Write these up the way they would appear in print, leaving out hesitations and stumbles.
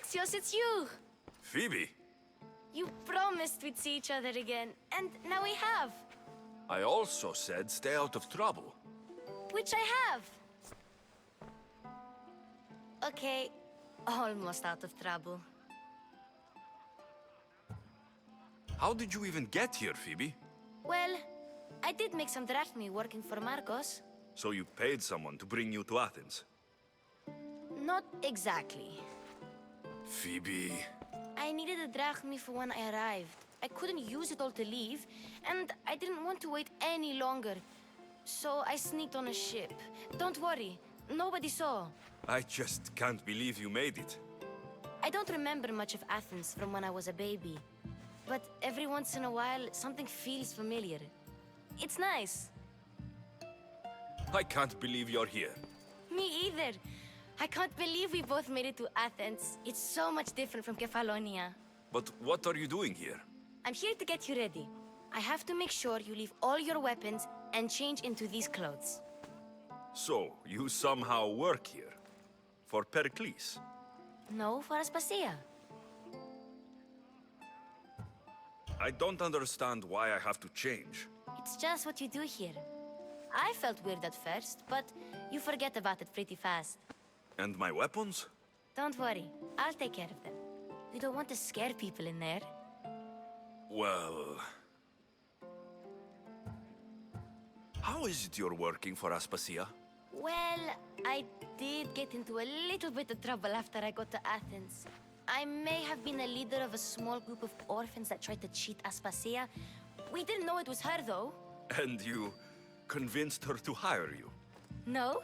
Alexios, it's you! Phoebe, You promised we'd see each other again, and now we have. I also said stay out of trouble. Which I have. Okay, almost out of trouble. How did you even get here, Phoebe? Well, I did make some drachmi working for Marcos. So you paid someone to bring you to Athens? Not exactly. Phoebe... I needed a drachmi for when I arrived. I couldn't use it all to leave, and I didn't want to wait any longer. So I sneaked on a ship. Don't worry, nobody saw. I just can't believe you made it. I don't remember much of Athens from when I was a baby. But every once in a while, something feels familiar. It's nice. I can't believe you're here. Me either. I can't believe we both made it to Athens. It's so much different from Kefalonia. But what are you doing here? I'm here to get you ready. I have to make sure you leave all your weapons and change into these clothes. So, you somehow work here? For Peryklesa? No, for Aspasia. I don't understand why I have to change. It's just what you do here. I felt weird at first, but you forget about it pretty fast. And my weapons? Don't worry, I'll take care of them. We don't want to scare people in there. Well... How is it you're working for Aspasia? Well, I did get into a little bit of trouble after I got to Athens. I may have been a leader of a small group of orphans that tried to cheat Aspasia. We didn't know it was her, though. And you convinced her to hire you? No,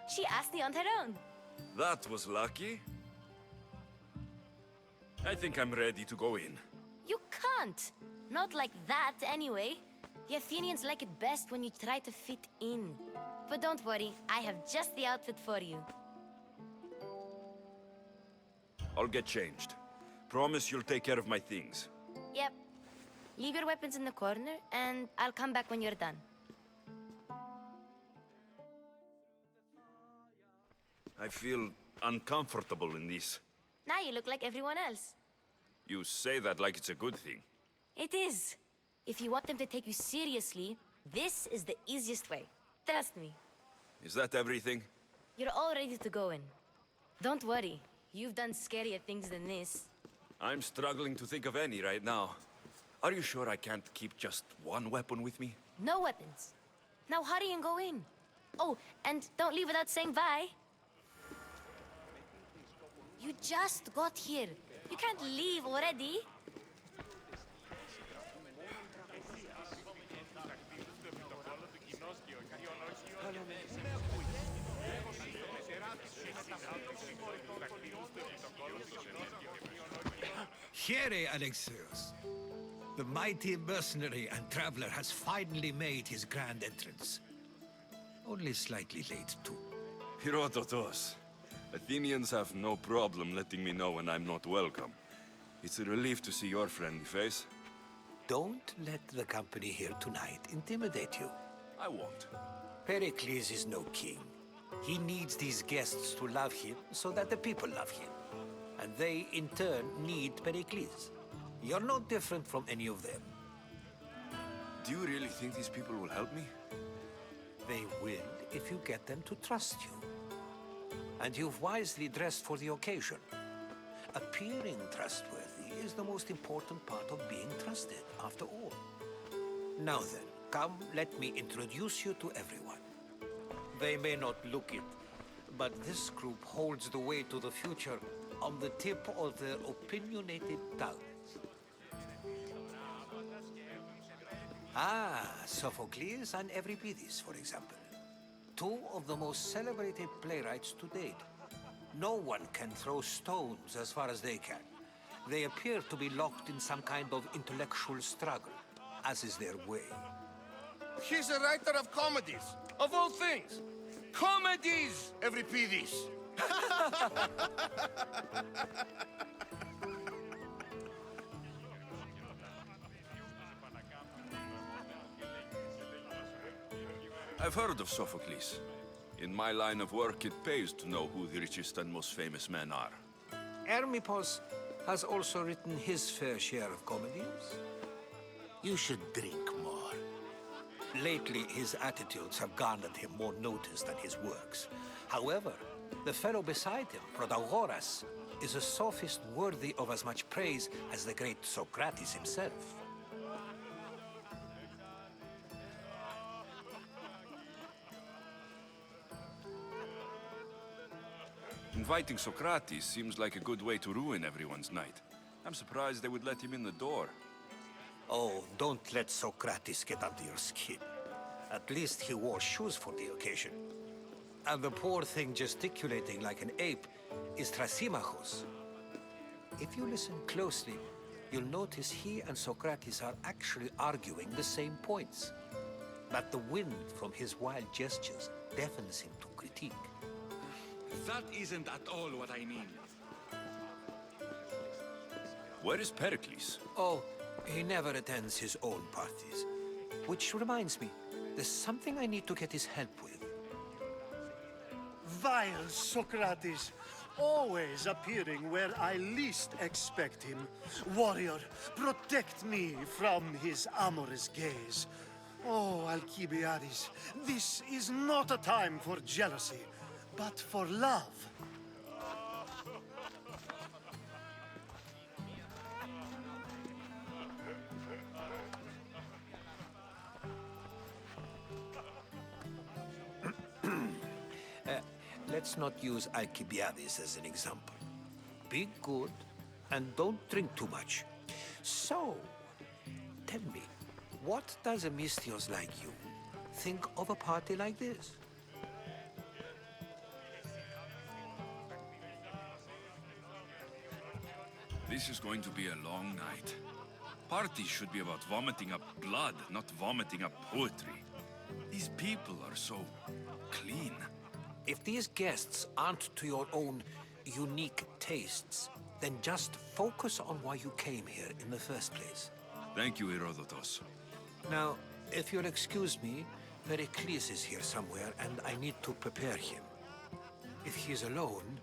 she asked me on her own. That was lucky. I think I'm ready to go in. You can't. Not like that, anyway. The Athenians like it best when you try to fit in. But don't worry, I have just the outfit for you. I'll get changed. Promise you'll take care of my things. Yep. Leave your weapons in the corner, and I'll come back when you're done. I feel uncomfortable in this. Now you look like everyone else. You say that like it's a good thing. It is. If you want them to take you seriously, this is the easiest way. Trust me. Is that everything? You're all ready to go in. Don't worry. You've done scarier things than this. I'm struggling to think of any right now. Are you sure I can't keep just one weapon with me? No weapons. Now hurry and go in. Oh, and don't leave without saying bye. You just got here. You can't leave already. Here, Alexios. The mighty mercenary and traveler has finally made his grand entrance. Only slightly late, too. Herodotos. Athenians have no problem letting me know when I'm not welcome. It's a relief to see your friendly face. Don't let the company here tonight intimidate you. I won't. Pericles is no king. He needs these guests to love him so that the people love him. And they, in turn, need Pericles. You're no different from any of them. Do you really think these people will help me? They will if you get them to trust you. And you've wisely dressed for the occasion. Appearing trustworthy is the most important part of being trusted, after all. Now then, come, let me introduce you to everyone. They may not look it, but this group holds the way to the future on the tip of their opinionated tongues. Ah, Sophocles and Euripides, for example. Two of the most celebrated playwrights to date. No one can throw stones as far as they can. They appear to be locked in some kind of intellectual struggle, as is their way. He's a writer of comedies, of all things. Comedies, Euripides. I've heard of Sophocles. In my line of work, it pays to know who the richest and most famous men are. Hermippos has also written his fair share of comedies. You should drink more. Lately, his attitudes have garnered him more notice than his works. However, the fellow beside him, Protagoras, is a sophist worthy of as much praise as the great Socrates himself. Inviting Socrates seems like a good way to ruin everyone's night. I'm surprised they would let him in the door. Oh, don't let Socrates get under your skin. At least he wore shoes for the occasion. And the poor thing gesticulating like an ape is Thrasymachos. If you listen closely, you'll notice he and Socrates are actually arguing the same points. But the wind from his wild gestures deafens him to critique. That isn't at all what I mean. Where is Pericles? Oh, he never attends his own parties. Which reminds me, there's something I need to get his help with. Vile Socrates, always appearing where I least expect him. Warrior, protect me from his amorous gaze. Oh, Alcibiades, this is not a time for jealousy, but for love. Let's not use Alcibiades as an example. Be good and don't drink too much. So, tell me, what does a Mystios like you think of a party like this? This is going to be a long night. Parties should be about vomiting up blood, not vomiting up poetry. These people are so clean. If these guests aren't to your own unique tastes, then just focus on why you came here in the first place. Thank you, Herodotus. Now, if you'll excuse me, Peryklesa is here somewhere, and I need to prepare him. If he's alone,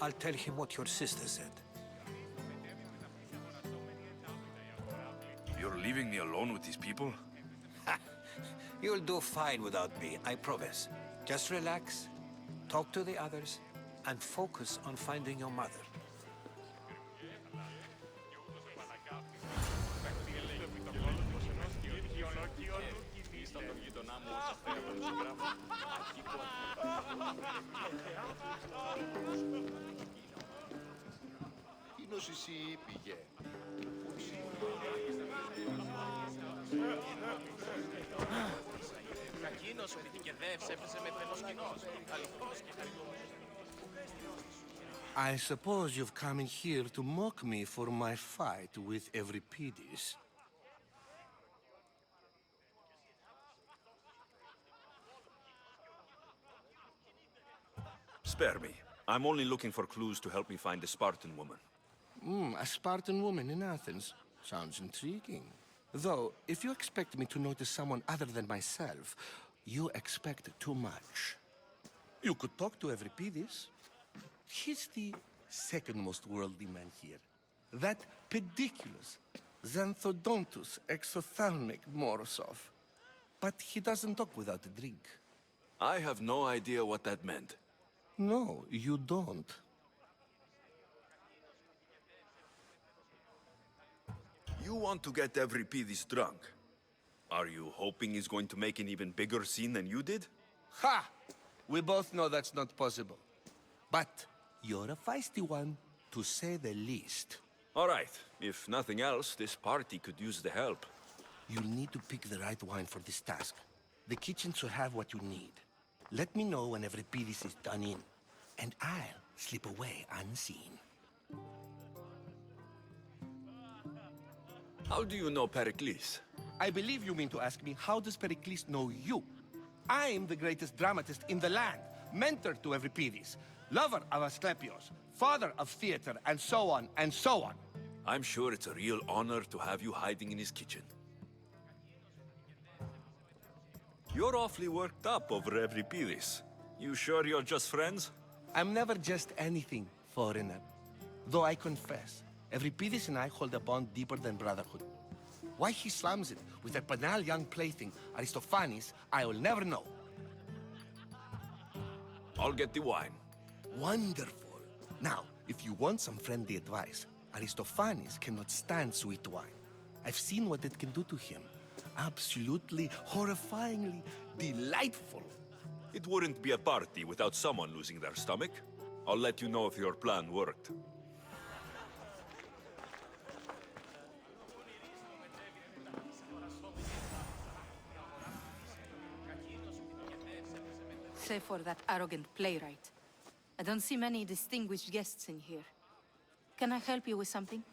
I'll tell him what your sister said. You're leaving me alone with these people? You'll do fine without me, I promise. Just relax, talk to the others, and focus on finding your mother. I suppose you've come in here to mock me for my fight with Euripides. Spare me. I'm only looking for clues to help me find a Spartan woman. A Spartan woman in Athens. Sounds intriguing. Though, if you expect me to notice someone other than myself, you expect too much. You could talk to Euripides. He's the second most worldly man here. That pediculous, xanthodontus exophthalmic Morosov. But he doesn't talk without a drink. I have no idea what that meant. No, you don't. You want to get Euripides drunk. Are you hoping he's going to make an even bigger scene than you did? Ha! We both know that's not possible. But you're a feisty one, to say the least. All right. If nothing else, this party could use the help. You'll need to pick the right wine for this task. The kitchen should have what you need. Let me know when Euripides is done in, and I'll slip away unseen. How do you know Pericles? I believe you mean to ask me, how does Pericles know you? I'm the greatest dramatist in the land, mentor to Euripides, lover of Asclepios, father of theater, and so on, and so on. I'm sure it's a real honor to have you hiding in his kitchen. You're awfully worked up over Euripides. You sure you're just friends? I'm never just anything, foreigner. Though I confess, Euripides and I hold a bond deeper than brotherhood. Why he slams it with a banal young plaything, Aristophanes, I will never know. I'll get the wine. Wonderful. Now, if you want some friendly advice, Aristophanes cannot stand sweet wine. I've seen what it can do to him. Absolutely, horrifyingly delightful. It wouldn't be a party without someone losing their stomach. I'll let you know if your plan worked. Save for that arrogant playwright. I don't see many distinguished guests in here. Can I help you with something?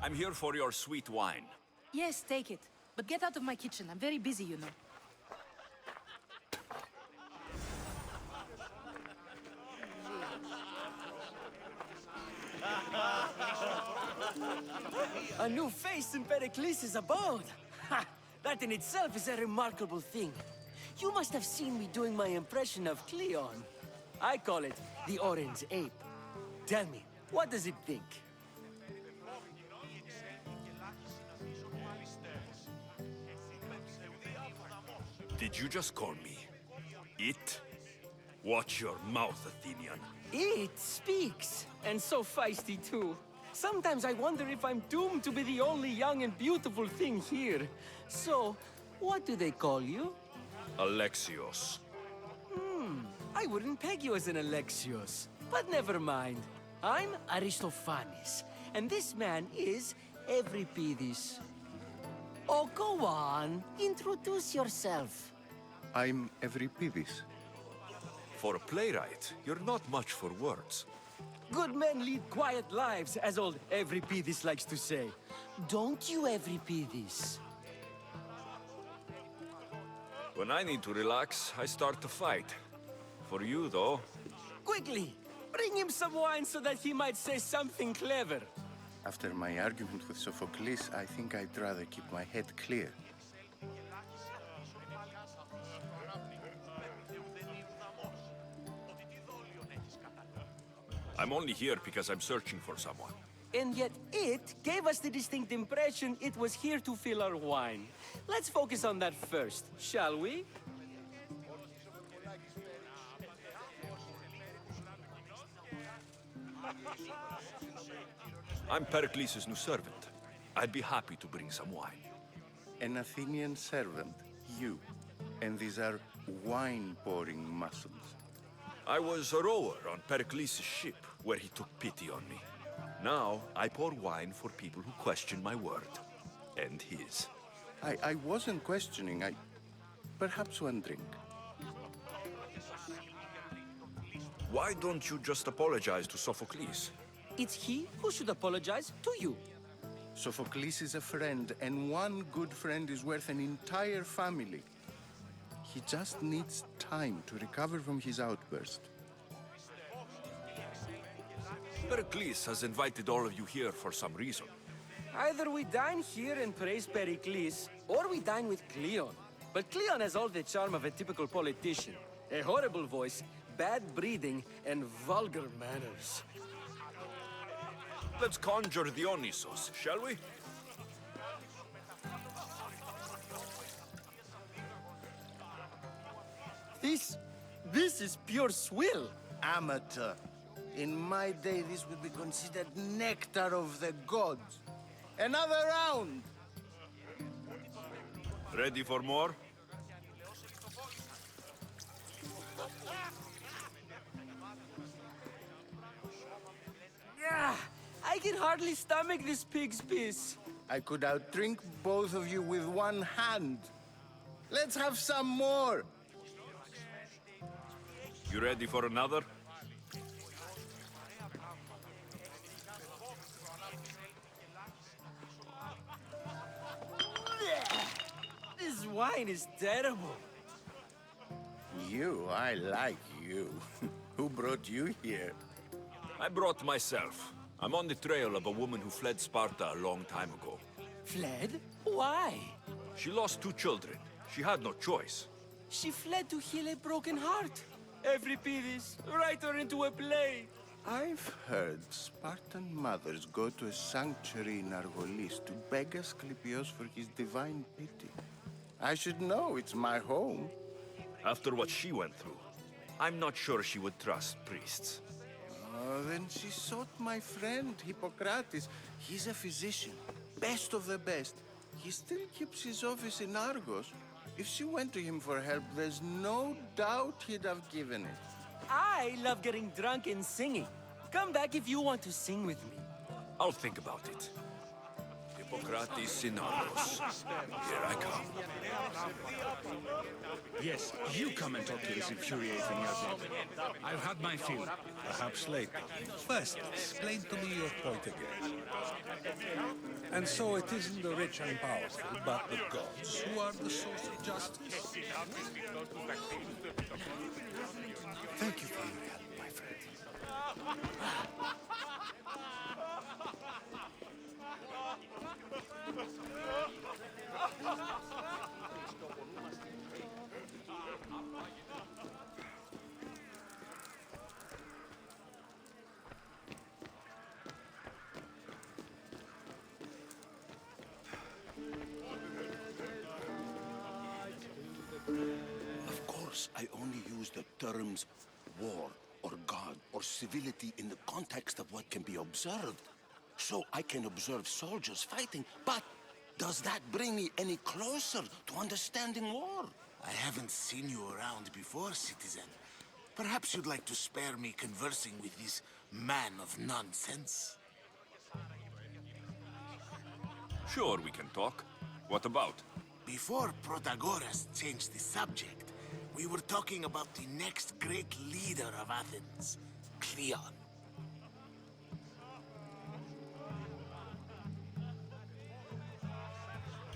I'm here for your sweet wine. Yes, take it. But get out of my kitchen. I'm very busy, you know. A new face in Peryklesa' abode! Ha! That in itself is a remarkable thing. You must have seen me doing my impression of Cleon. I call it the Orange Ape. Tell me, what does it think? Did you just call me it? Watch your mouth, Athenian. It speaks, and so feisty too. Sometimes I wonder if I'm doomed to be the only young and beautiful thing here. So, what do they call you? Alexios. I wouldn't peg you as an Alexios. But never mind. I'm Aristophanes, and this man is Euripides. Oh, go on. Introduce yourself. I'm Euripides. For a playwright, you're not much for words. Good men lead quiet lives, as old Euripides likes to say. Don't you, Euripides? When I need to relax, I start to fight. For you, though, Quickly, bring him some wine so that he might say something clever. After my argument with Sophocles, I think I'd rather keep my head clear. I'm only here because I'm searching for someone. And yet it gave us the distinct impression it was here to fill our wine. Let's focus on that first, shall we? I'm Peryklesa' new servant. I'd be happy to bring some wine. An Athenian servant, you. And these are wine-pouring muscles. I was a rower on Peryklesa' ship, where he took pity on me. Now, I pour wine for people who question my word. And his. I wasn't questioning, perhaps one drink. Why don't you just apologize to Sophocles? It's he who should apologize to you. Sophocles is a friend, and one good friend is worth an entire family. He just needs time to recover from his outburst. Pericles has invited all of you here for some reason. Either we dine here and praise Pericles, or we dine with Cleon. But Cleon has all the charm of a typical politician. A horrible voice, bad breeding, and vulgar manners. Let's conjure Dionysos, shall we? This is pure swill. Amateur. In my day, this would be considered nectar of the gods. Another round! Ready for more? I can hardly stomach this pig's piss. I could outdrink both of you with one hand. Let's have some more! You ready for another? This wine is terrible. You, I like you. Who brought you here? I brought myself. I'm on the trail of a woman who fled Sparta a long time ago. Fled? Why? She lost 2 children. She had no choice. She fled to heal a broken heart. Evripidis, write her into a play. I've heard Spartan mothers go to a sanctuary in Argolis to beg Asclepios for his divine pity. I should know, it's my home. After what she went through, I'm not sure she would trust priests. Oh, then she sought my friend, Hippocrates. He's a physician, best of the best. He still keeps his office in Argos. If she went to him for help, there's no doubt he'd have given it. I love getting drunk and singing. Come back if you want to sing with me. I'll think about it. Hippocrates in Argos. Here I come. Yes, you come and talk to this infuriating young. I've had my fill. Perhaps later. First, explain to me your point again. And so it isn't the rich and powerful, but the gods who are the source of justice. Thank you for your help, my friend. Of course, I only use the terms war or god or civility in the context of what can be observed. So I can observe soldiers fighting, but does that bring me any closer to understanding war? I haven't seen you around before, citizen. Perhaps you'd like to spare me conversing with this man of nonsense? Sure, we can talk. What about? Before Protagoras changed the subject, we were talking about the next great leader of Athens, Cleon.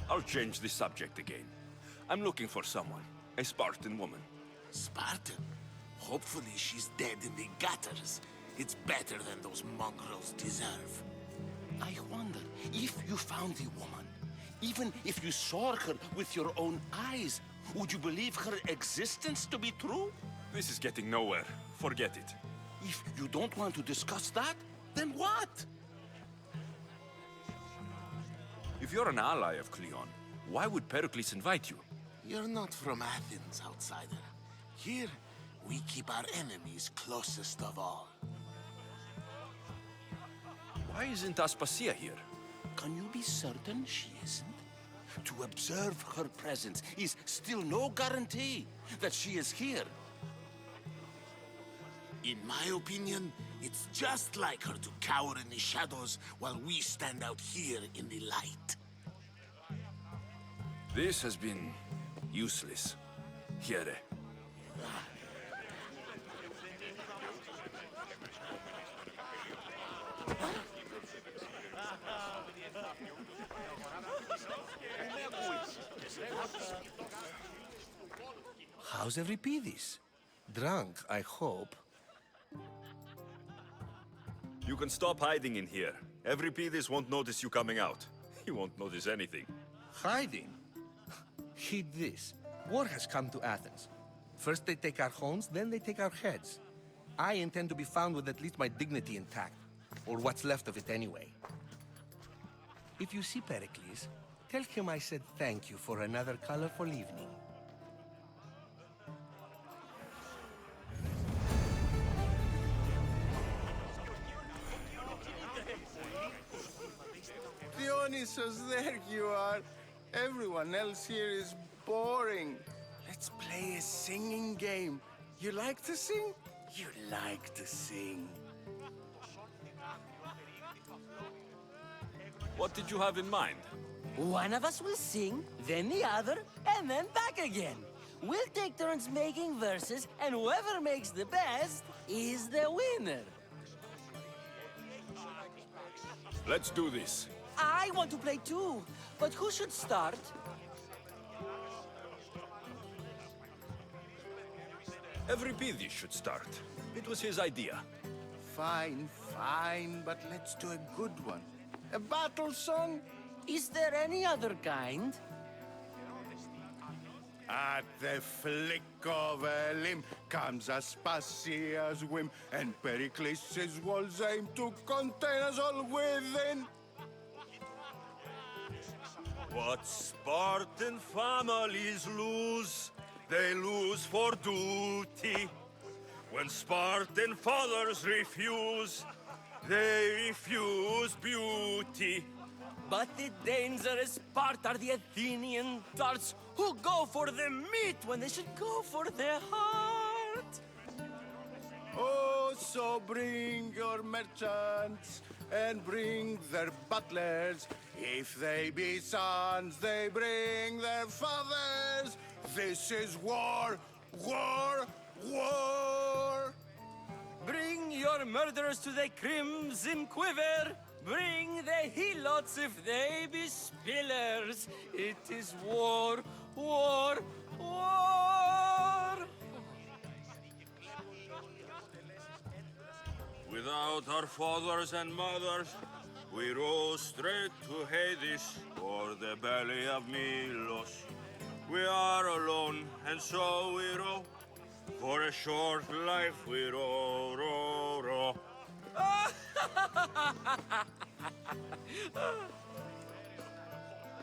I'll change the subject again. I'm looking for someone. A Spartan woman. Spartan? Hopefully she's dead in the gutters. It's better than those mongrels deserve. I wonder if you found the woman, even if you saw her with your own eyes, would you believe her existence to be true? This is getting nowhere. Forget it. If you don't want to discuss that, then what? If you're an ally of Cleon, why would Pericles invite you? You're not from Athens, outsider. Here, we keep our enemies closest of all. Why isn't Aspasia here? Can you be certain she isn't? To observe her presence is still no guarantee that she is here. In my opinion, it's just like her to cower in the shadows while we stand out here in the light. This has been useless. Here. How's Euripides? Drunk, I hope. You can stop hiding in here. Euripides won't notice you coming out. He won't notice anything. Hiding? Heed this. War has come to Athens. First they take our homes, then they take our heads. I intend to be found with at least my dignity intact. Or what's left of it anyway. If you see Pericles, tell him I said thank you for another colorful evening. Dionysus, there you are. Everyone else here is boring. Let's play a singing game. You like to sing? You like to sing. What did you have in mind? One of us will sing, then the other, and then back again. We'll take turns making verses, and whoever makes the best is the winner. Let's do this. I want to play too, but who should start? Euripides should start. It was his idea. Fine, fine, but let's do a good one. A battle song? Is there any other kind? At the flick of a limb comes Aspasia's whim, and Perykles's walls aim to contain us all within. What Spartan families lose, they lose for duty. When Spartan fathers refuse, they refuse beauty. But the dangerous part are the Athenian darts who go for the meat when they should go for the heart. Oh, so bring your merchants and bring their butlers. If they be sons, they bring their fathers. This is war, war, war. Bring your murderers to the crimson quiver. Bring the helots if they be spillers. It is war, war, war. Without our fathers and mothers, we row straight to Hades or the belly of Milos. We are alone, and so we row. For a short life we row, row, row.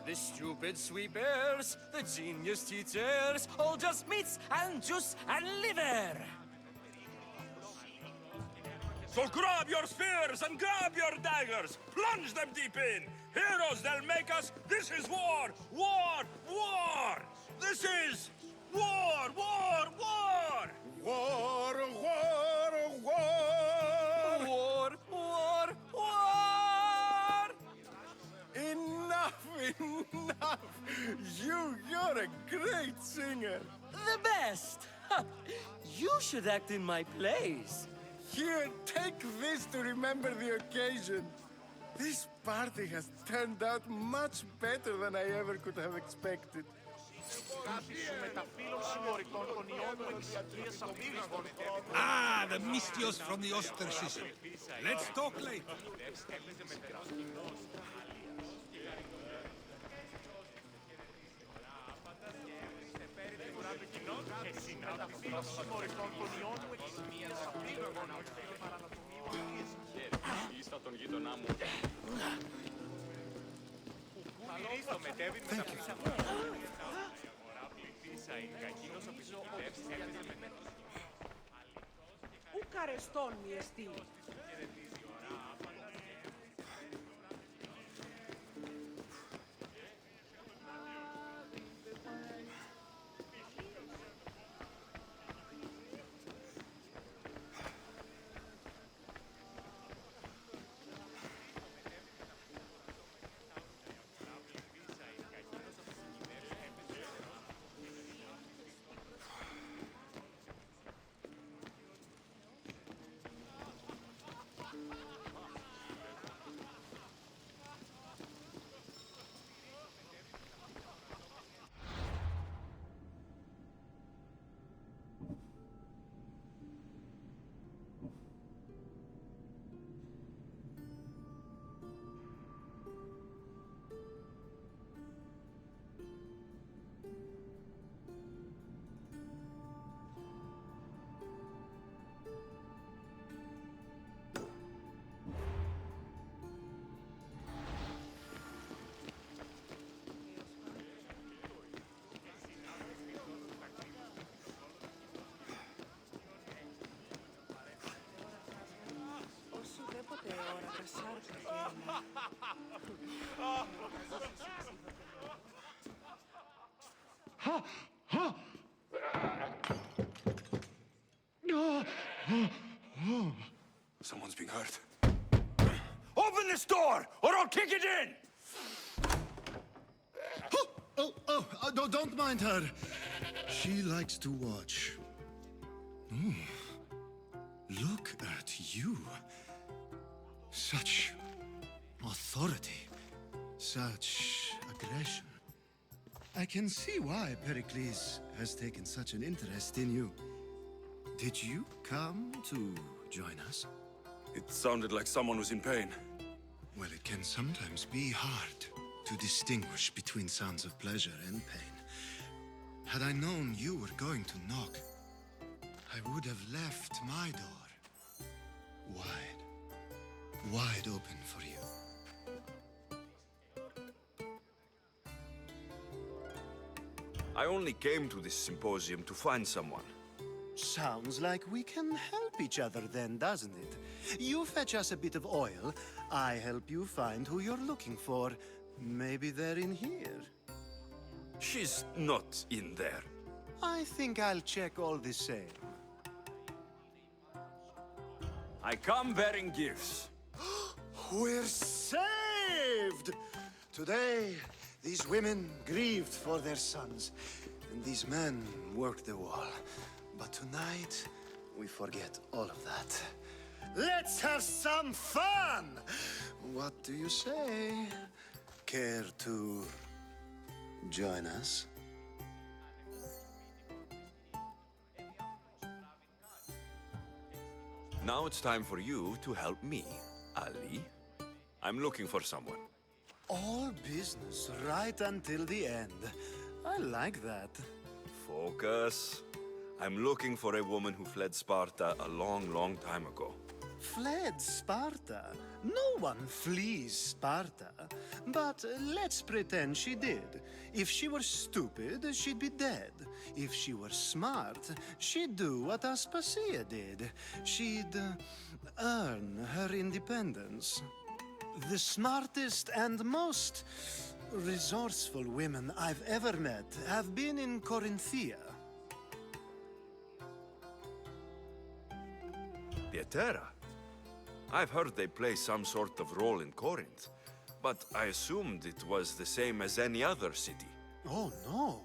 The stupid sweepers, the genius teachers, all just meats and juice and liver. So grab your spears and grab your daggers, plunge them deep in. Heroes, they'll make us. This is war, war, war. This is war, war, war. War, war, war. War, war, war. Enough, enough. You're a great singer. The best. You should act in my plays. Here, take this to remember the occasion. This party has turned out much better than I ever could have expected. Ah, the Mystios from the ostracism. Let's talk later. Thank you. Someone's being hurt. Open this door, or I'll kick it in! Don't mind her. She likes to watch. Oh, look at you. Such authority, such aggression. I can see why Pericles has taken such an interest in you. Did you come to join us? It sounded like someone was in pain. Well, it can sometimes be hard to distinguish between sounds of pleasure and pain. Had I known you were going to knock, I would have left my door wide open for you. I only came to this symposium to find someone. Sounds like we can help each other then, doesn't it? You fetch us a bit of oil, I help you find who you're looking for. Maybe they're in here. She's not in there. I think I'll check all the same. I come bearing gifts. We're saved! Today, these women grieved for their sons, and these men worked the wall. But tonight, we forget all of that. Let's have some fun! What do you say? Care to join us? Now it's time for you to help me, Ali. I'm looking for someone. All business right until the end. I like that. Focus. I'm looking for a woman who fled Sparta a long, long time ago. Fled Sparta? No one flees Sparta. But let's pretend she did. If she were stupid, she'd be dead. If she were smart, she'd do what Aspasia did. She'd earn her independence. The smartest and most resourceful women I've ever met have been in Corinthia. Pietera. I've heard they play some sort of role in Corinth, but I assumed it was the same as any other city. Oh, no.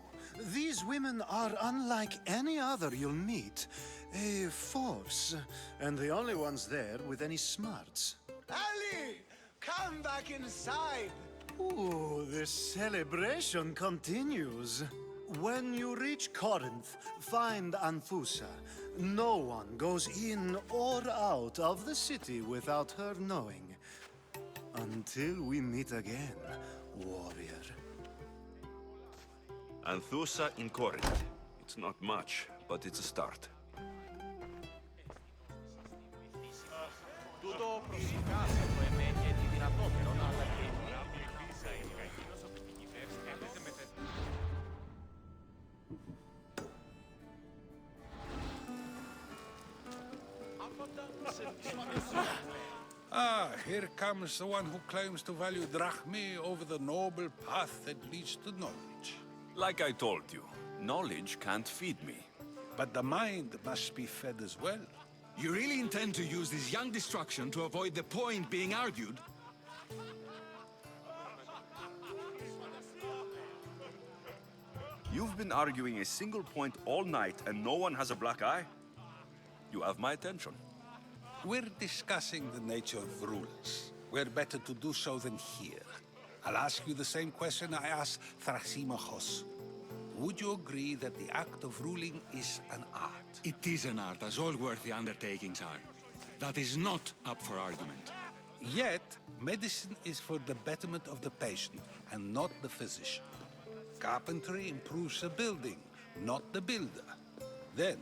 These women are unlike any other you'll meet. A force, and the only ones there with any smarts. Ali! Come back inside! Ooh, the celebration continues. When you reach Corinth, find Anthusa. No one goes in or out of the city without her knowing. Until we meet again, warrior. Anthusa in Corinth. It's not much, but it's a start. Ah, here comes the one who claims to value drachmae over the noble path that leads to knowledge. Like I told you, knowledge can't feed me. But the mind must be fed as well. You really intend to use this young destruction to avoid the point being argued? You've been arguing a single point all night and no one has a black eye? You have my attention. We're discussing the nature of rules. Where better to do so than here? I'll ask you the same question I asked Thrasymachos. Would you agree that the act of ruling is an art? It is an art, as all worthy undertakings are. That is not up for argument. Yet, medicine is for the betterment of the patient and not the physician. Carpentry improves the building, not the builder. Then,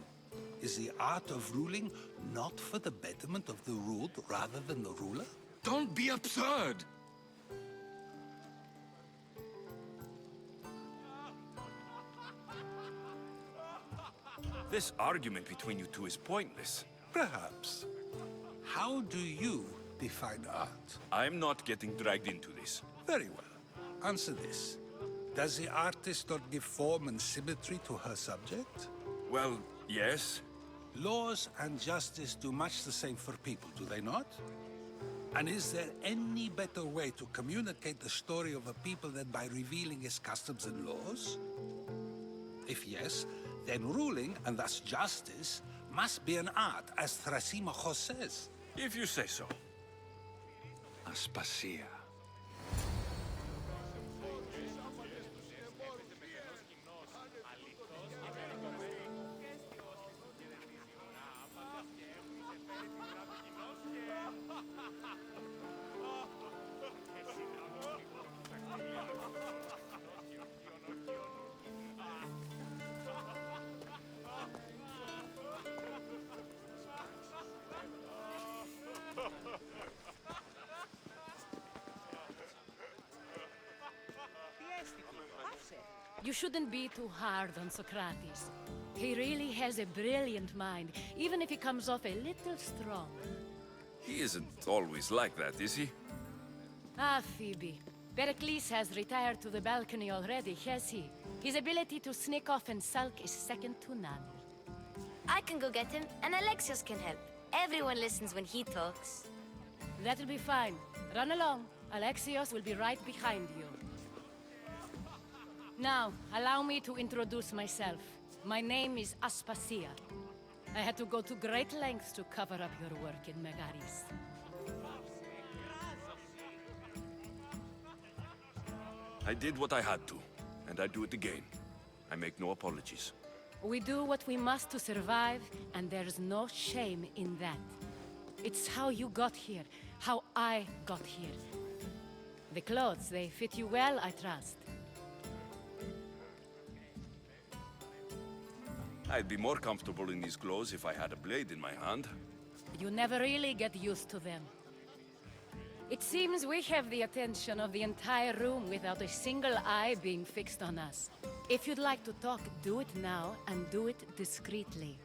is the art of ruling not for the betterment of the ruled rather than the ruler? Don't be absurd! This argument between you two is pointless. Perhaps. How do you define art? I'm not getting dragged into this. Very well. Answer this. Does the artist not give form and symmetry to her subject? Well, yes. Laws and justice do much the same for people, do they not? And is there any better way to communicate the story of a people than by revealing its customs and laws? If yes, then ruling, and thus justice, must be an art, as Thrasymachos says. If you say so. Aspasia. You shouldn't be too hard on Socrates. He really has a brilliant mind, even if he comes off a little strong. He isn't always like that, is he? Ah, Phoebe. Peryklesa has retired to the balcony already, has he? His ability to sneak off and sulk is second to none. I can go get him, and Alexios can help. Everyone listens when he talks. That'll be fine. Run along. Alexios will be right behind you. Now, allow me to introduce myself. My name is Aspasia. I had to go to great lengths to cover up your work in Megaris. I did what I had to, and I do it again. I make no apologies. We do what we must to survive, and there's no shame in that. It's how you got here, how I got here. The clothes, they fit you well, I trust. I'd be more comfortable in these clothes if I had a blade in my hand. You never really get used to them. It seems we have the attention of the entire room without a single eye being fixed on us. If you'd like to talk, do it now, and do it discreetly.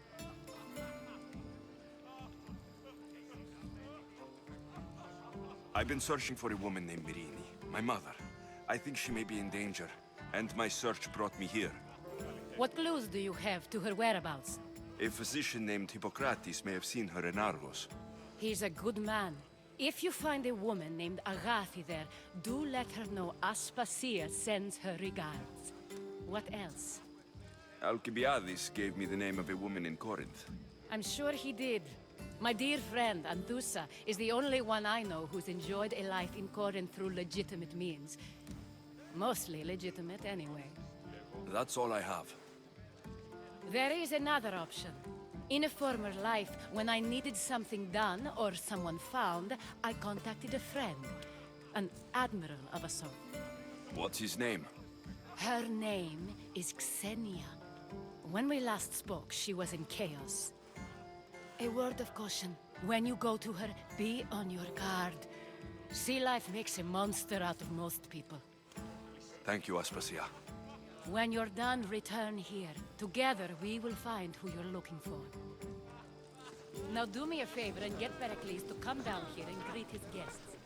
I've been searching for a woman named Mirini, my mother. I think she may be in danger, and my search brought me here. What clues do you have to her whereabouts? A physician named Hippocrates may have seen her in Argos. He's a good man. If you find a woman named Agathi there, do let her know Aspasia sends her regards. What else? Alcibiades gave me the name of a woman in Corinth. I'm sure he did. My dear friend, Anthusa, is the only one I know who's enjoyed a life in Corinth through legitimate means. Mostly legitimate, anyway. That's all I have. There is another option. In a former life, when I needed something done or someone found, I contacted a friend. An admiral of a sort. What's his name? Her name is Xenia. When we last spoke, she was in chaos. A word of caution. When you go to her, be on your guard. Sea life makes a monster out of most people. Thank you, Aspasia. When you're done, return here. Together, we will find who you're looking for. Now do me a favor and get Pericles to come down here and greet his guests.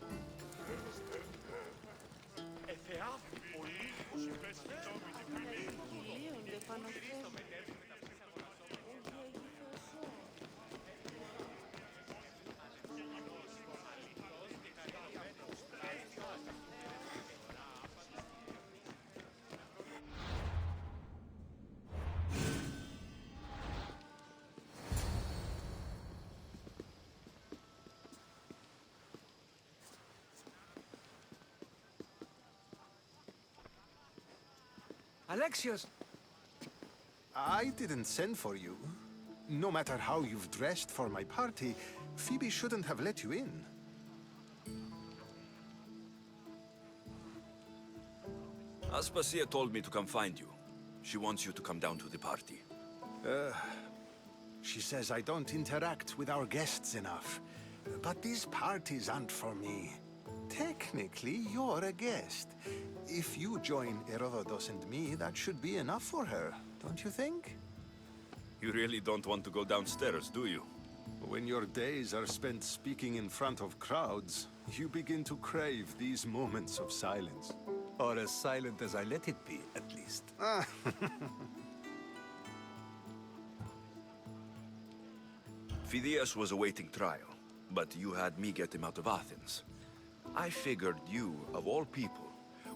Alexios! I didn't send for you. No matter how you've dressed for my party, Phoebe shouldn't have let you in. Aspasia told me to come find you. She wants you to come down to the party. She says I don't interact with our guests enough. But these parties aren't for me. Technically, you're a guest. If you join Herodotus and me, that should be enough for her, don't you think? You really don't want to go downstairs, do you? When your days are spent speaking in front of crowds, you begin to crave these moments of silence. Or as silent as I let it be, at least. Phidias was awaiting trial, but you had me get him out of Athens. I figured you, of all people,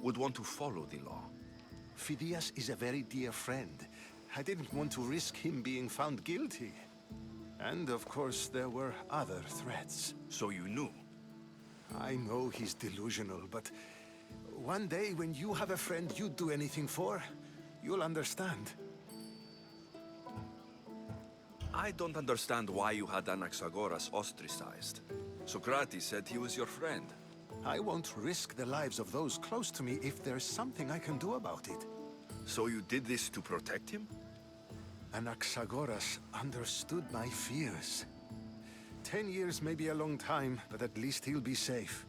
would want to follow the law. Phidias is a very dear friend. I didn't want to risk him being found guilty. And of course, there were other threats. So you knew? I know he's delusional, but one day when you have a friend you'd do anything for, you'll understand. I don't understand why you had Anaxagoras ostracized. Socrates said he was your friend. I won't risk the lives of those close to me if there's something I can do about it. So you did this to protect him? Anaxagoras understood my fears. 10 years may be a long time, but at least he'll be safe.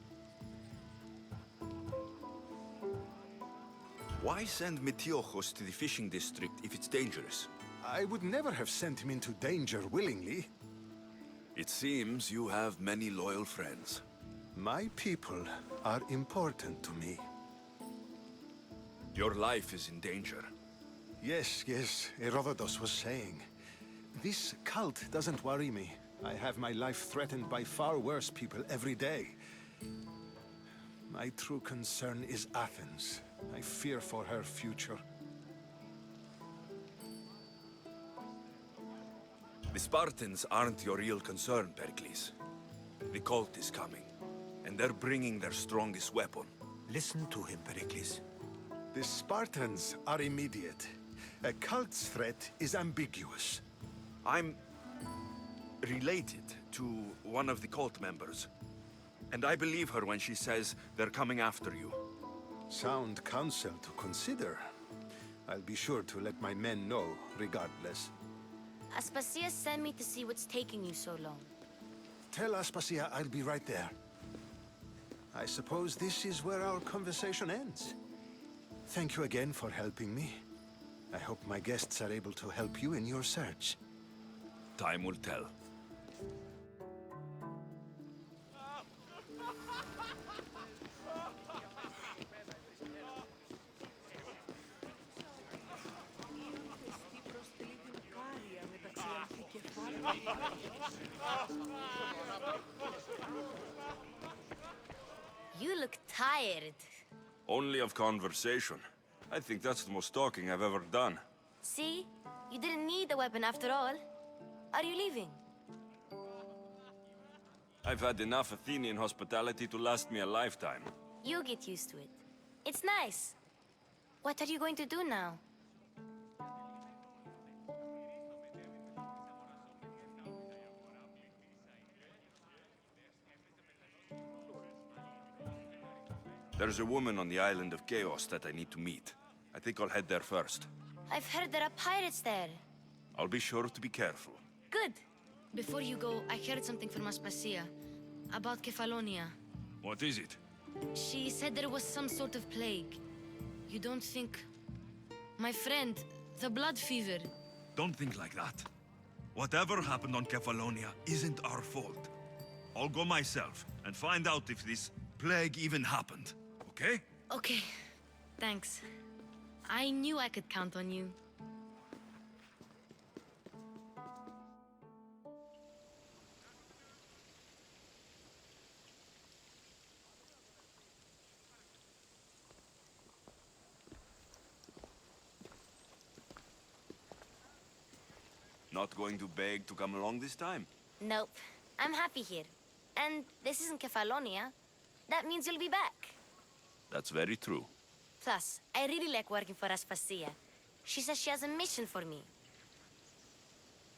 Why send Metiochos to the fishing district if it's dangerous? I would never have sent him into danger willingly. It seems you have many loyal friends. My people are important to me. Your life is in danger. Yes, Herodotus was saying. This cult doesn't worry me. I have my life threatened by far worse people every day. My true concern is Athens. I fear for her future. The Spartans aren't your real concern, Pericles. The cult is coming, and they're bringing their strongest weapon. Listen to him, Pericles. The Spartans are immediate. A cult's threat is ambiguous. I'm related to one of the cult members, and I believe her when she says they're coming after you. Sound counsel to consider. I'll be sure to let my men know, regardless. Aspasia sent me to see what's taking you so long. Tell Aspasia I'll be right there. I suppose this is where our conversation ends. Thank you again for helping me. I hope my guests are able to help you in your search. Time will tell. You look tired. Only of conversation. I think that's the most talking I've ever done. See? You didn't need the weapon after all. Are you leaving? I've had enough Athenian hospitality to last me a lifetime. You'll get used to it. It's nice. What are you going to do now? There's a woman on the island of Chaos that I need to meet. I think I'll head there first. I've heard there are pirates there. I'll be sure to be careful. Good. Before you go, I heard something from Aspasia about Kefalonia. What is it? She said there was some sort of plague. You don't think... My friend, the blood fever. Don't think like that. Whatever happened on Kefalonia isn't our fault. I'll go myself and find out if this plague even happened, okay? Okay, thanks. I knew I could count on you. Not going to beg to come along this time? Nope. I'm happy here. And this isn't Kefalonia. That means you'll be back. That's very true. Plus, I really like working for Aspasia. She says she has a mission for me.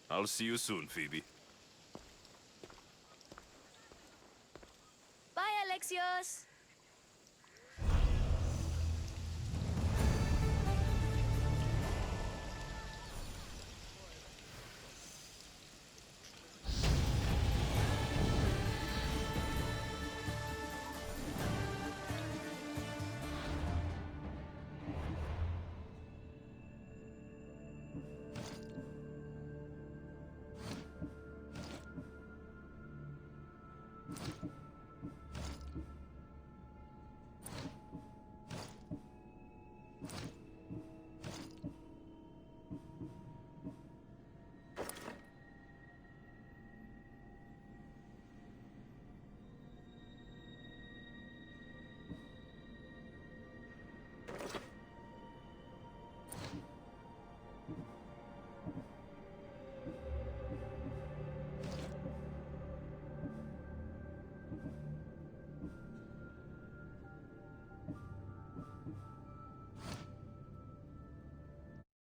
I'll see you soon, Phoebe. Bye, Alexios!